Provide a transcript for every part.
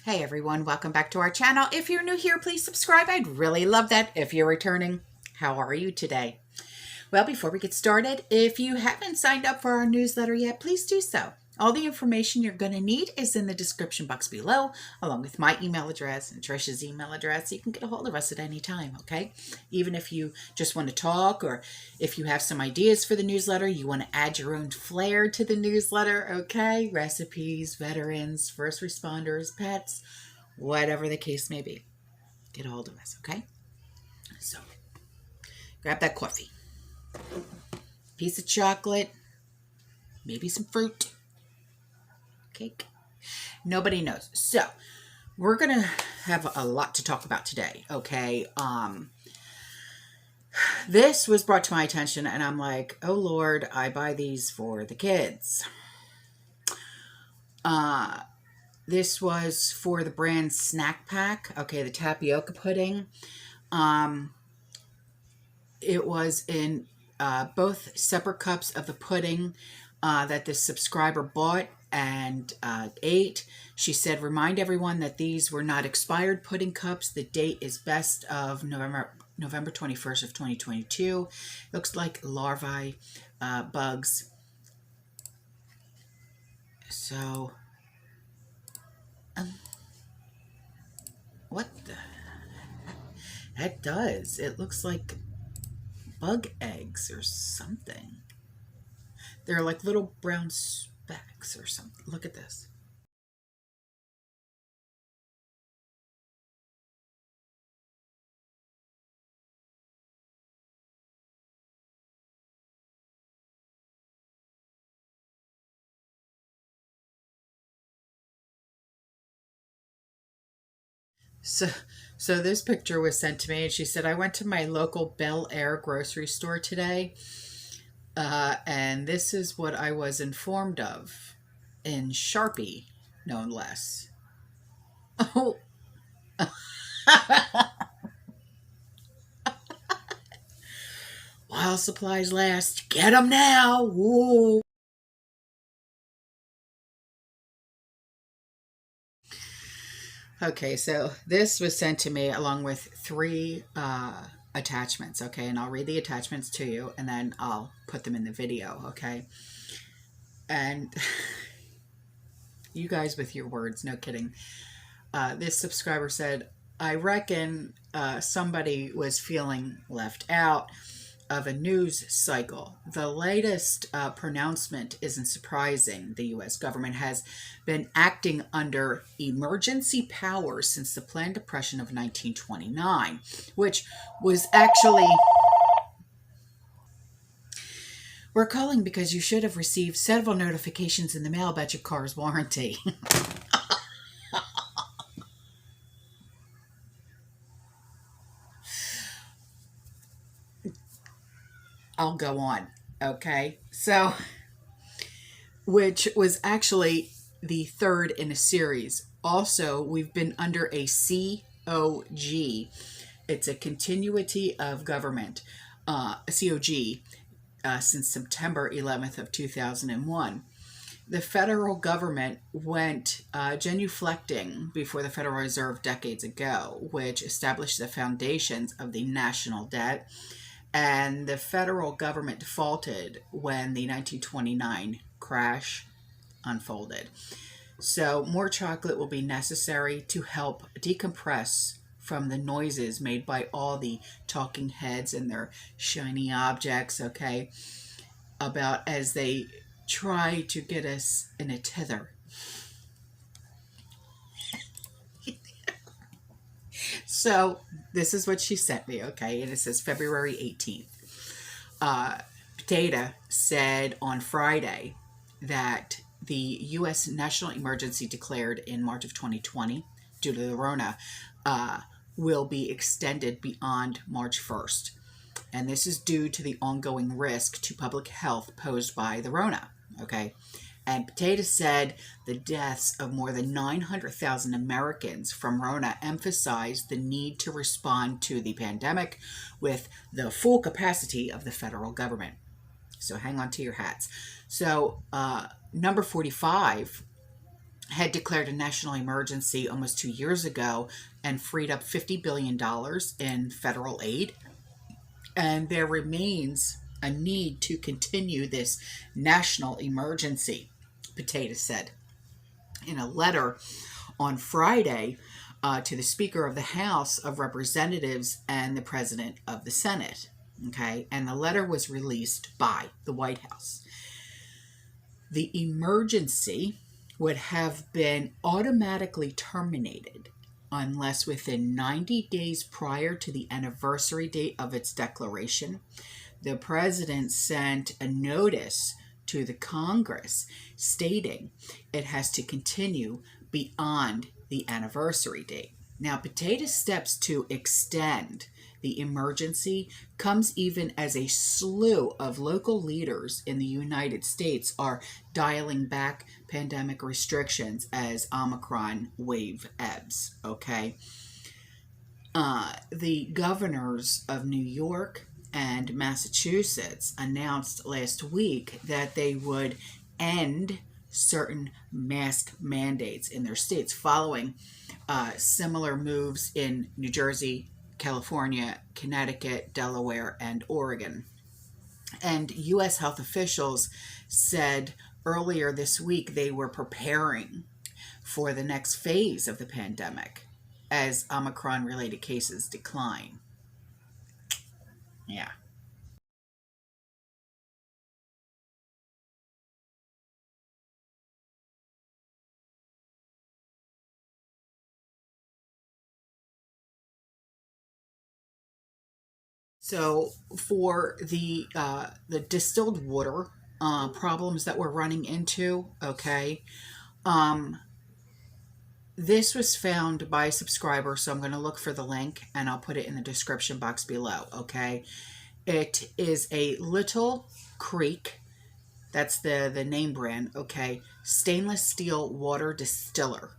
Hey everyone, welcome back to our channel. If you're new here, please subscribe. I'd really love that. If you're returning, how are you today? Well, before we get started, if you haven't signed up for our newsletter yet, please do so. All the information you're going to need is in the description box below, along with my email address and Trish's email address. You can get a hold of us at any time, okay? Even if you just want to talk, or if you have some ideas for the newsletter, you want to add your own flair to the newsletter, okay? Recipes, veterans, first responders, pets, whatever the case may be. Get a hold of us, okay? So, grab that coffee, piece of chocolate, maybe some fruit, cake. Nobody knows. So we're gonna have a lot to talk about today, okay? This was brought to my attention and I'm like, oh Lord, I buy these for the kids. This was for the brand Snack Pack, okay, the tapioca pudding. It was in both separate cups of the pudding that this subscriber bought and ate. She said, remind everyone that these were not expired pudding cups. The date is best of November 21st of 2022. Looks like larvae, bugs. So, what the? That does. It looks like bug eggs or something. They're like little brown specks or something. Look at this. So this picture was sent to me, and she said, I went to my local Bel Air grocery store today, and this is what I was informed of, in Sharpie, no less. Oh. While supplies last, get them now. Woo. Okay, so this was sent to me along with three attachments, okay? And I'll read the attachments to you, and then I'll put them in the video, okay? And you guys with your words, no kidding. This subscriber said, I reckon somebody was feeling left out of a news cycle. The latest pronouncement isn't surprising. The U.S. government has been acting under emergency powers since the planned depression of 1929, which was actually... We're calling because you should have received several notifications in the mail about your car's warranty. I'll go on, okay? So, which was actually the third in a series. Also, we've been under a COG. It's a continuity of government, COG, since September 11th of 2001. The federal government went genuflecting before the Federal Reserve decades ago, which established the foundations of the national debt. And the federal government defaulted when the 1929 crash unfolded. So more chocolate will be necessary to help decompress from the noises made by all the talking heads and their shiny objects, okay, about as they try to get us in a tether. So this is what she sent me, okay? And it says February 18th. Potato said on Friday that the U.S. national emergency declared in March of 2020 due to the Rona will be extended beyond March 1st. And this is due to the ongoing risk to public health posed by the Rona, okay? And Potato said the deaths of more than 900,000 Americans from Rona emphasized the need to respond to the pandemic with the full capacity of the federal government. So hang on to your hats. So number 45 had declared a national emergency almost 2 years ago and freed up $50 billion in federal aid. And there remains a need to continue this national emergency, Potato said in a letter on Friday to the Speaker of the House of Representatives and the President of the Senate. Okay, and the letter was released by the White House. The emergency would have been automatically terminated unless within 90 days prior to the anniversary date of its declaration, the president sent a notice to the Congress stating it has to continue beyond the anniversary date. Now, Potato's steps to extend the emergency comes even as a slew of local leaders in the United States are dialing back pandemic restrictions as Omicron wave ebbs, okay? The governors of New York and Massachusetts announced last week that they would end certain mask mandates in their states following similar moves in New Jersey, California, Connecticut, Delaware, and Oregon. And U.S. health officials said earlier this week they were preparing for the next phase of the pandemic as Omicron-related cases decline. Yeah. So for the distilled water problems that we're running into, okay, this was found by a subscriber, so I'm going to look for the link and I'll put it in the description box below, okay? It is a Little Creek, that's the name brand, okay, stainless steel water distiller.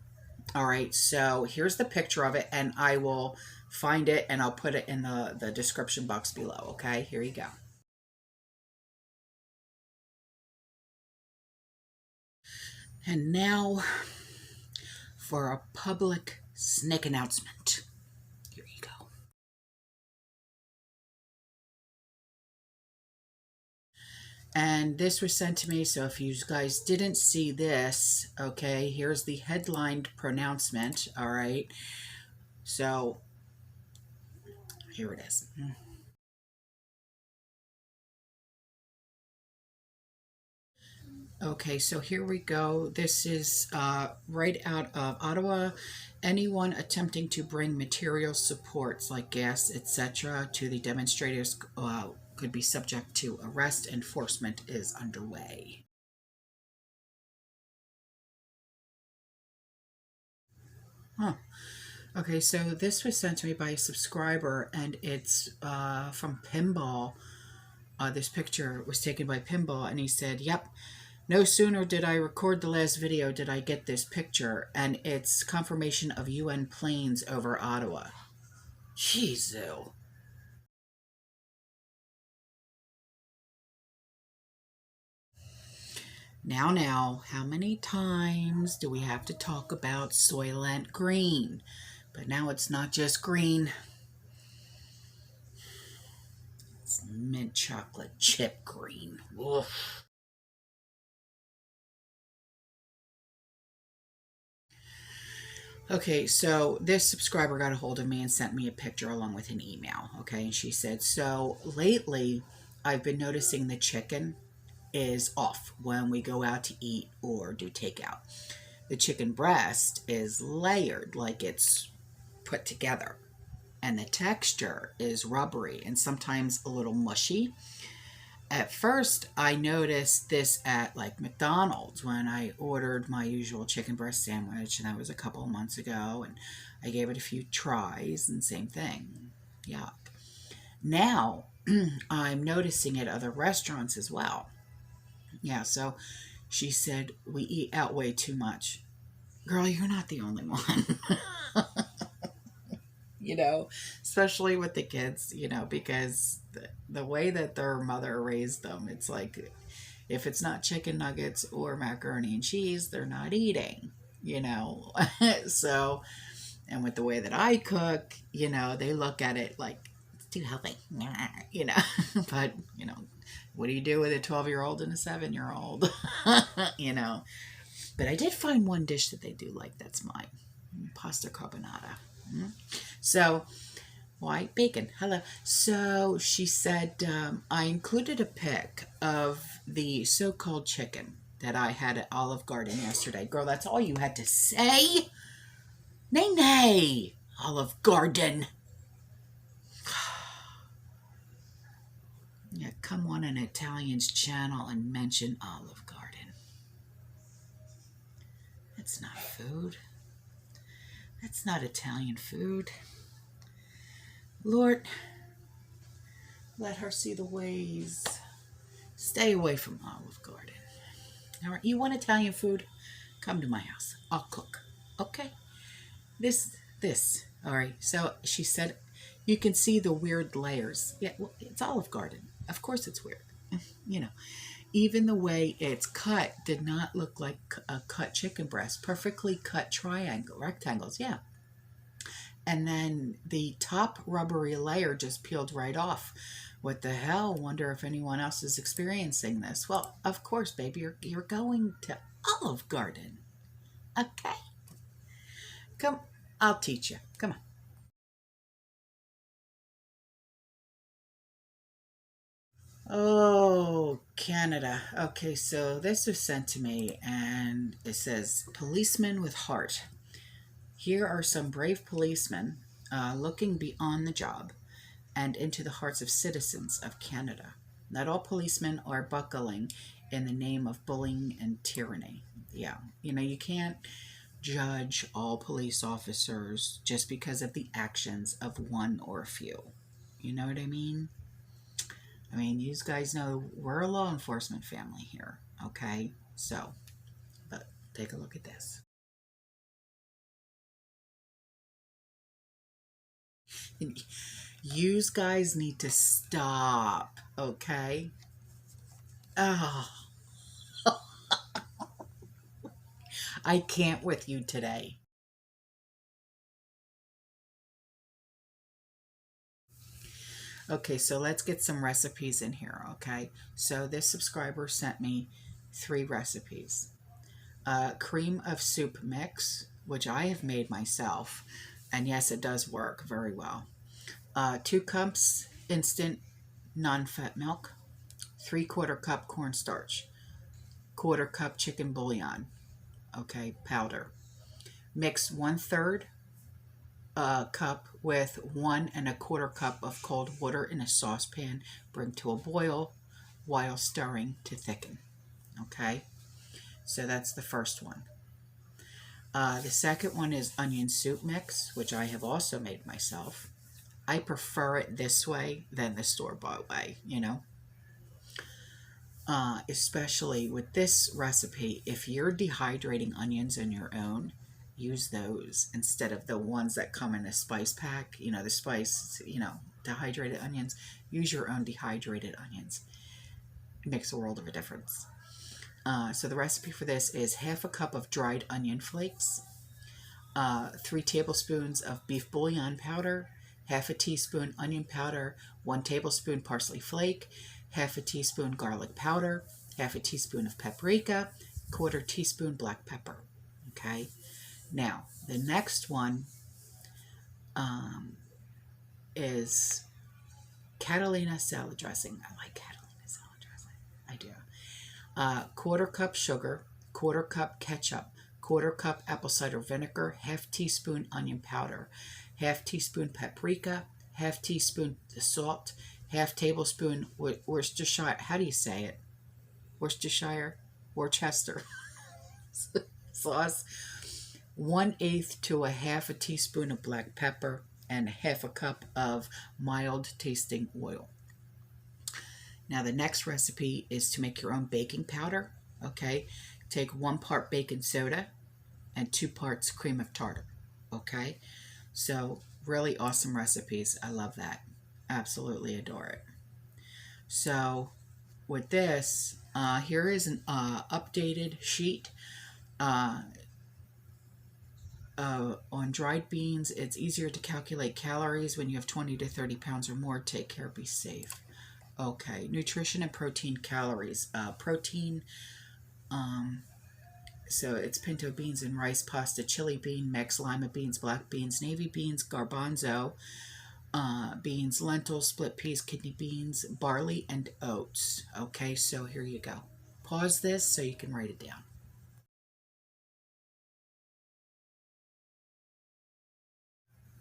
All right, so here's the picture of it, and I will find it and I'll put it in the description box below, okay? Here you go. And now for a public snake announcement. Here you go. And this was sent to me, so if you guys didn't see this, okay, here's the headlined pronouncement, all right? So, here it is. Okay, so here we go. This is right out of Ottawa. Anyone attempting to bring material supports like gas, etc., to the demonstrators could be subject to arrest. Enforcement is underway. Huh. Okay, so this was sent to me by a subscriber, and it's from Pinball. This picture was taken by Pinball, and he said, yep, no sooner did I record the last video did I get this picture, and it's confirmation of UN planes over Ottawa. Jeez. Now, how many times do we have to talk about Soylent Green? But now it's not just green. It's mint chocolate chip green. Oof. Okay, so this subscriber got a hold of me and sent me a picture along with an email, okay? And she said, so lately I've been noticing the chicken is off when we go out to eat or do takeout. The chicken breast is layered, like it's put together, and the texture is rubbery and sometimes a little mushy. At first, I noticed this at like McDonald's when I ordered my usual chicken breast sandwich, and that was a couple of months ago, and I gave it a few tries, and same thing. Yuck. Now, I'm noticing it at other restaurants as well. Yeah, so she said, we eat out way too much. Girl, you're not the only one. You know, especially with the kids, you know, because the way that their mother raised them, it's like if it's not chicken nuggets or macaroni and cheese, they're not eating, you know. So, and with the way that I cook, you know, they look at it like it's too healthy, you know. But, you know, what do you do with a 12-year-old and a 7-year-old? You know. But I did find one dish that they do like. That's mine. Pasta carbonara. So, white bacon. Hello. So she said, I included a pic of the so-called chicken that I had at Olive Garden yesterday. Girl, that's all you had to say? Nay, nay. Olive Garden. Yeah, come on an Italian's channel and mention Olive Garden. That's not food. That's not Italian food. Lord, let her see the ways. Stay away from Olive Garden. All right, you want Italian food? Come to my house. I'll cook. Okay? This. All right. So she said, you can see the weird layers. Yeah, well, it's Olive Garden. Of course it's weird. You know, even the way it's cut did not look like a cut chicken breast. Perfectly cut rectangles. Yeah. And then the top rubbery layer just peeled right off. What the hell? Wonder if anyone else is experiencing this. Well, of course, baby, you're going to Olive Garden. Okay? Come, I'll teach you. Come on. Oh, Canada. Okay, so this was sent to me, and it says, Policemen with Heart. Here are some brave policemen looking beyond the job and into the hearts of citizens of Canada. Not all policemen are buckling in the name of bullying and tyranny. Yeah, you know, you can't judge all police officers just because of the actions of one or a few. You know what I mean? I mean, you guys know we're a law enforcement family here, okay? So, but take a look at this. You guys need to stop, okay? Oh, I can't with you today. Okay, so let's get some recipes in here, okay? So this subscriber sent me 3 recipes. Cream of soup mix, which I have made myself, and yes, it does work very well. 2 cups instant non-fat milk, 3/4 cup cornstarch, 1/4 cup chicken bouillon, okay, powder. Mix 1/3 cup with 1 1/4 cup of cold water in a saucepan. Bring to a boil while stirring to thicken. Okay, so that's the first one. The second one is onion soup mix, which I have also made myself. I prefer it this way than the store-bought way, you know. Especially with this recipe, if you're dehydrating onions on your own, use those instead of the ones that come in a spice pack. You know, the spice, you know, dehydrated onions. Use your own dehydrated onions. It makes a world of a difference. So the recipe for this is 1/2 cup of dried onion flakes, 3 tablespoons of beef bouillon powder, 1/2 teaspoon onion powder, 1 tablespoon parsley flake, 1/2 teaspoon garlic powder, 1/2 teaspoon of paprika, 1/4 teaspoon black pepper. Okay. Now, the next one is Catalina salad dressing. I like Catalina salad dressing. I do. 1/4 cup sugar, 1/4 cup ketchup, 1/4 cup apple cider vinegar, 1/2 teaspoon onion powder, 1/2 teaspoon paprika, 1/2 teaspoon salt, 1/2 tablespoon Worcestershire. How do you say it? Worcestershire? Worcester sauce. 1/8 to 1/2 teaspoon of black pepper, and 1/2 cup of mild tasting oil. Now the next recipe is to make your own baking powder. Okay, take 1 part baking soda and 2 parts cream of tartar. Okay, so really awesome recipes. I love that. Absolutely adore it. So with this, here is an updated sheet. on dried beans, it's easier to calculate calories when you have 20 to 30 pounds or more. Take care, be safe. Okay, nutrition and protein calories. Protein, so it's pinto beans and rice, pasta, chili bean mix, lima beans, black beans, navy beans, garbanzo beans, lentils, split peas, kidney beans, barley, and oats. Okay, so here you go. Pause this so you can write it down.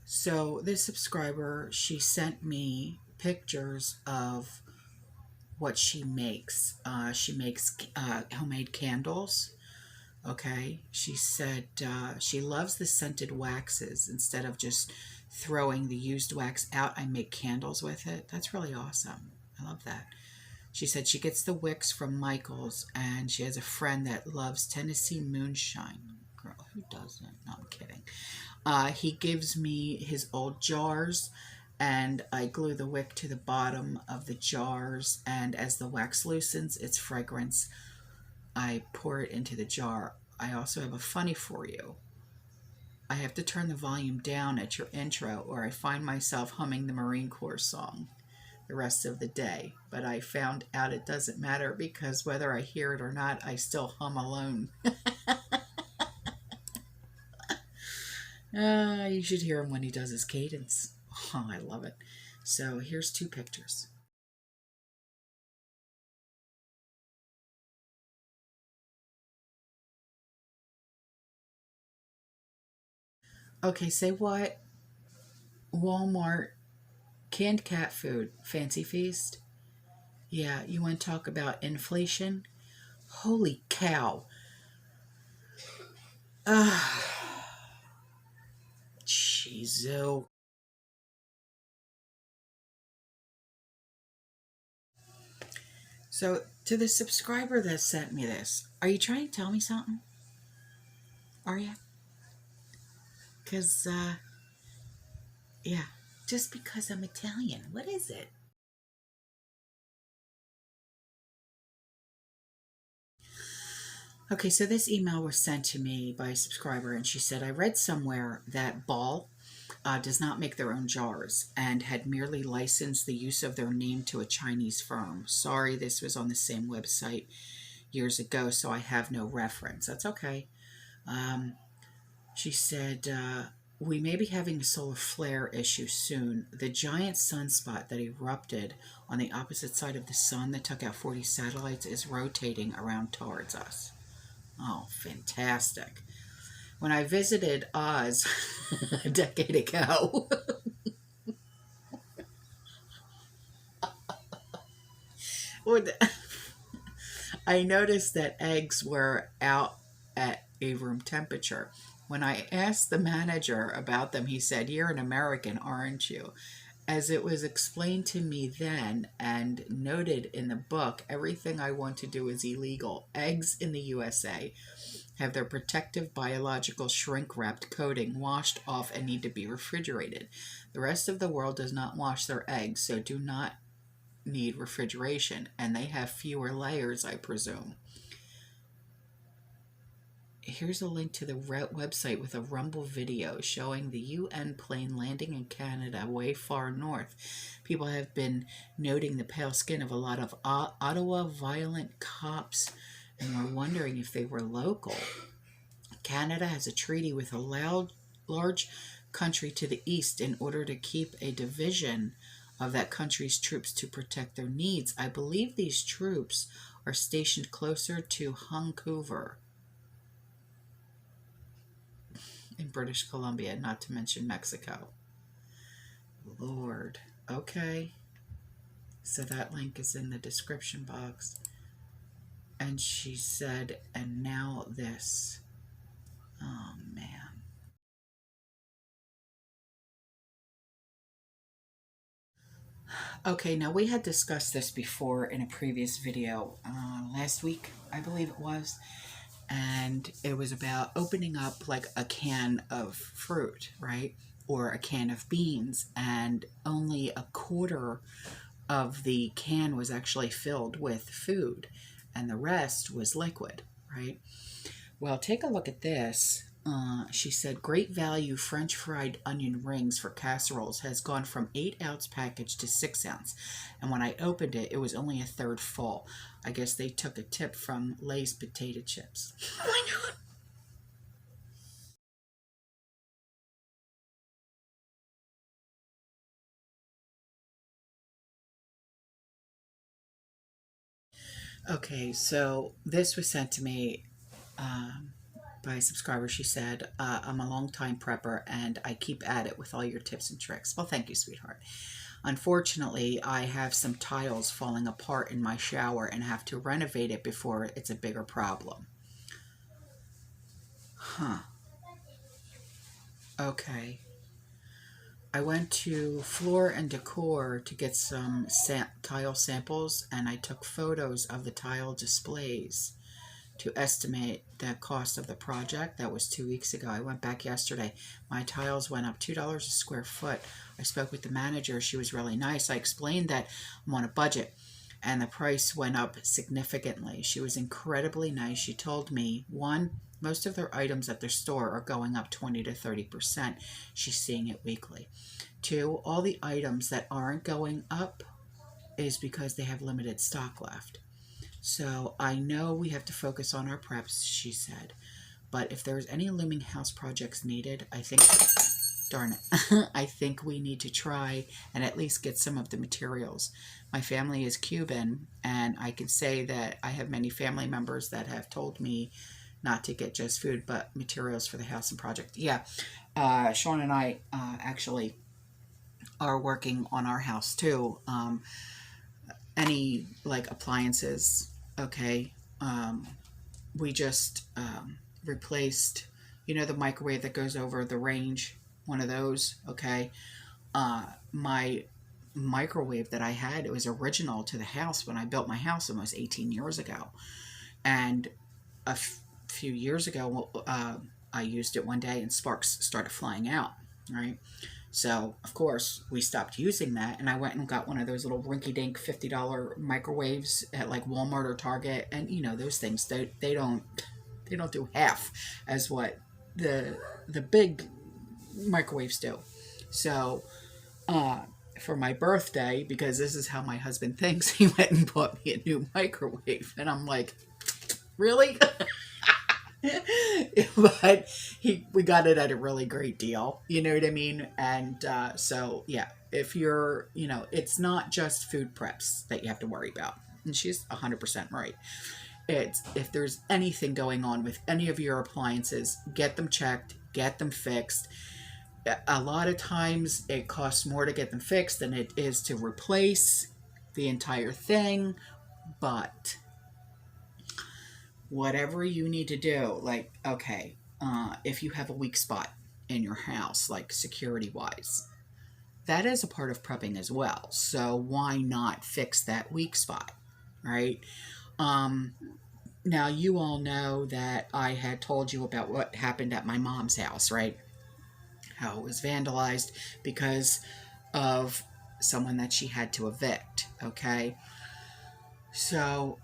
So this subscriber, she sent me pictures of what she makes. She makes homemade candles. Okay, she said she loves the scented waxes. Instead of just throwing the used wax out, I make candles with it. That's really awesome. I love that. She said she gets the wicks from Michael's, and she has a friend that loves Tennessee moonshine. Girl, who doesn't? No, I'm kidding. He gives me his old jars, and I glue the wick to the bottom of the jars, and as the wax loosens its fragrance, I pour it into the jar. I also have a funny for you. I have to turn the volume down at your intro, or I find myself humming the Marine Corps song the rest of the day. But I found out it doesn't matter, because whether I hear it or not, I still hum alone. You should hear him when he does his cadence. Oh, I love it. So here's 2 pictures. Okay, say what? Walmart canned cat food, fancy feast. Yeah, you want to talk about inflation? Holy cow. Jeez. So, to the subscriber that sent me this, are you trying to tell me something? Are you? Because, yeah, just because I'm Italian. What is it? Okay, so this email was sent to me by a subscriber, and she said, I read somewhere that Ball does not make their own jars and had merely licensed the use of their name to a Chinese firm. Sorry, this was on the same website years ago, so I have no reference. That's okay. She said, we may be having a solar flare issue soon. The giant sunspot that erupted on the opposite side of the sun that took out 40 satellites is rotating around towards us. Oh, fantastic. When I visited Oz a decade ago, I noticed that eggs were out at a room temperature. When I asked the manager about them, he said, "You're an American, aren't you?" As it was explained to me then and noted in the book, everything I want to do is illegal. Eggs in the USA have their protective biological shrink-wrapped coating washed off and need to be refrigerated. The rest of the world does not wash their eggs, so do not need refrigeration, and they have fewer layers, I presume. Here's a link to the website with a Rumble video showing the UN plane landing in Canada way far north. People have been noting the pale skin of a lot of Ottawa violent cops and were wondering if they were local. Canada has a treaty with a large country to the east in order to keep a division of that country's troops to protect their needs. I believe these troops are stationed closer to Vancouver in British Columbia, not to mention Mexico. Lord. Okay. So that link is in the description box. And she said, and now this. Oh, man. Okay, now we had discussed this before in a previous video, last week, I believe it was. And it was about opening up like a can of fruit, right? Or a can of beans, and only a quarter of the can was actually filled with food, and the rest was liquid, right? Well, take a look at this. She said, great value French fried onion rings for casseroles has gone from 8-ounce package to 6-ounce. And when I opened it, it was only a third full. I guess they took a tip from Lay's potato chips. Oh my God. Okay, so this was sent to me by a subscriber. She said, I'm a long-time prepper and I keep at it with all your tips and tricks. Well, thank you, sweetheart. Unfortunately, I have some tiles falling apart in my shower and have to renovate it before it's a bigger problem. Huh. Okay. I went to Floor and Decor to get some tile samples, and I took photos of the tile displays to estimate the cost of the project. That was 2 weeks ago. I went back yesterday. My tiles went up $2 a square foot. I spoke with the manager. She was really nice. I explained that I'm on a budget and the price went up significantly. She was incredibly nice. She told me, one, most of their items at their store are going up 20 to 30%. She's seeing it weekly. Two, all the items that aren't going up is because they have limited stock left. So I know we have to focus on our preps, she said. But if there's any looming house projects needed, I think, darn it, I think we need to try and at least get some of the materials. My family is Cuban, and I can say that I have many family members that have told me not to get just food, but materials for the house and project. Yeah, Sean and I actually are working on our house too. Any like appliances, okay, we just replaced, you know, the microwave that goes over the range, one of those, okay. My microwave that I had, it was original to the house when I built my house almost 18 years ago, and a few years ago I used it one day and sparks started flying out, right? So, of course, we stopped using that, and I went and got one of those little rinky-dink $50 microwaves at like Walmart or Target, and you know those things, they don't do half as what the big microwaves do. So, for my birthday, because this is how my husband thinks, he went and bought me a new microwave, and I'm like, really? But we got it at a really great deal, you know what I mean? And so yeah, if you're, you know, it's not just food preps that you have to worry about, and she's 100% right. It's if there's anything going on with any of your appliances, get them checked, get them fixed. A lot of times it costs more to get them fixed than it is to replace the entire thing, but whatever you need to do, like, okay, if you have a weak spot in your house, like security wise, that is a part of prepping as well. So why not fix that weak spot, right? Now, you all know that I had told you about what happened at my mom's house, right? How it was vandalized because of someone that she had to evict, okay? So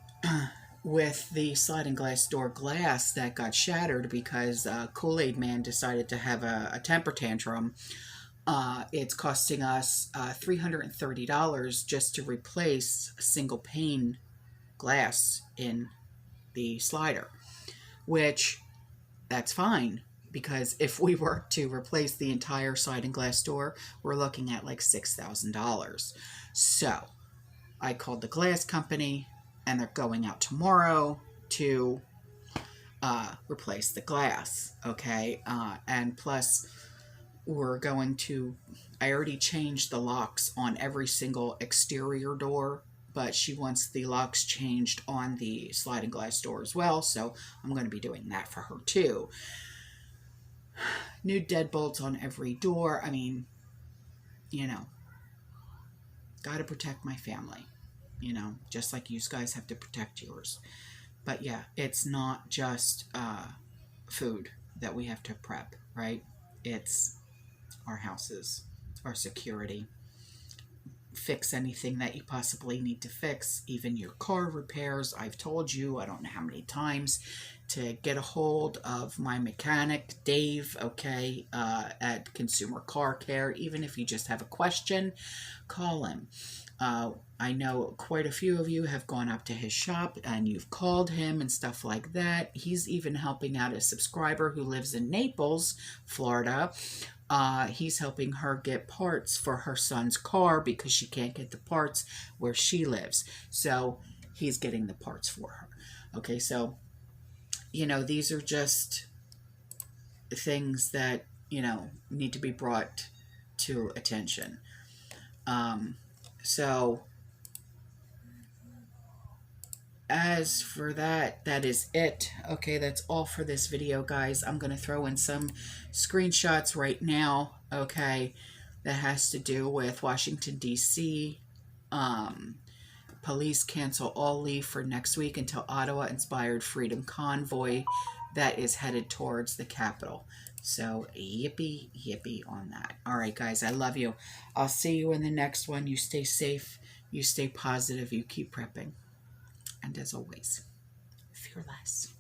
with the sliding glass door glass that got shattered because Kool-Aid Man decided to have a temper tantrum, it's costing us $330 just to replace a single pane glass in the slider, which that's fine, because if we were to replace the entire sliding glass door, we're looking at like $6,000. So I called the glass company, and they're going out tomorrow to replace the glass, okay? And plus, we're going to, I already changed the locks on every single exterior door, but she wants the locks changed on the sliding glass door as well, so I'm going to be doing that for her too. New deadbolts on every door. I mean, you know, got to protect my family, you know, just like you guys have to protect yours. But yeah, it's not just food that we have to prep, right? It's our houses, our security, fix anything that you possibly need to fix, even your car repairs. I've told you, I don't know how many times, to get a hold of my mechanic, Dave, okay, at Consumer Car Care. Even if you just have a question, call him. I know quite a few of you have gone up to his shop and you've called him and stuff like that. He's even helping out a subscriber who lives in Naples, Florida. He's helping her get parts for her son's car because she can't get the parts where she lives. So he's getting the parts for her. Okay, so, you know, these are just things that, you know, need to be brought to attention. So as for that, that is it. Okay, that's all for this video, guys. I'm going to throw in some screenshots right now, okay, that has to do with Washington, D.C. Police cancel all leave for next week until Ottawa-inspired freedom convoy that is headed towards the Capitol. So, yippee, yippee on that. All right, guys, I love you. I'll see you in the next one. You stay safe. You stay positive. You keep prepping. And as always, fear less.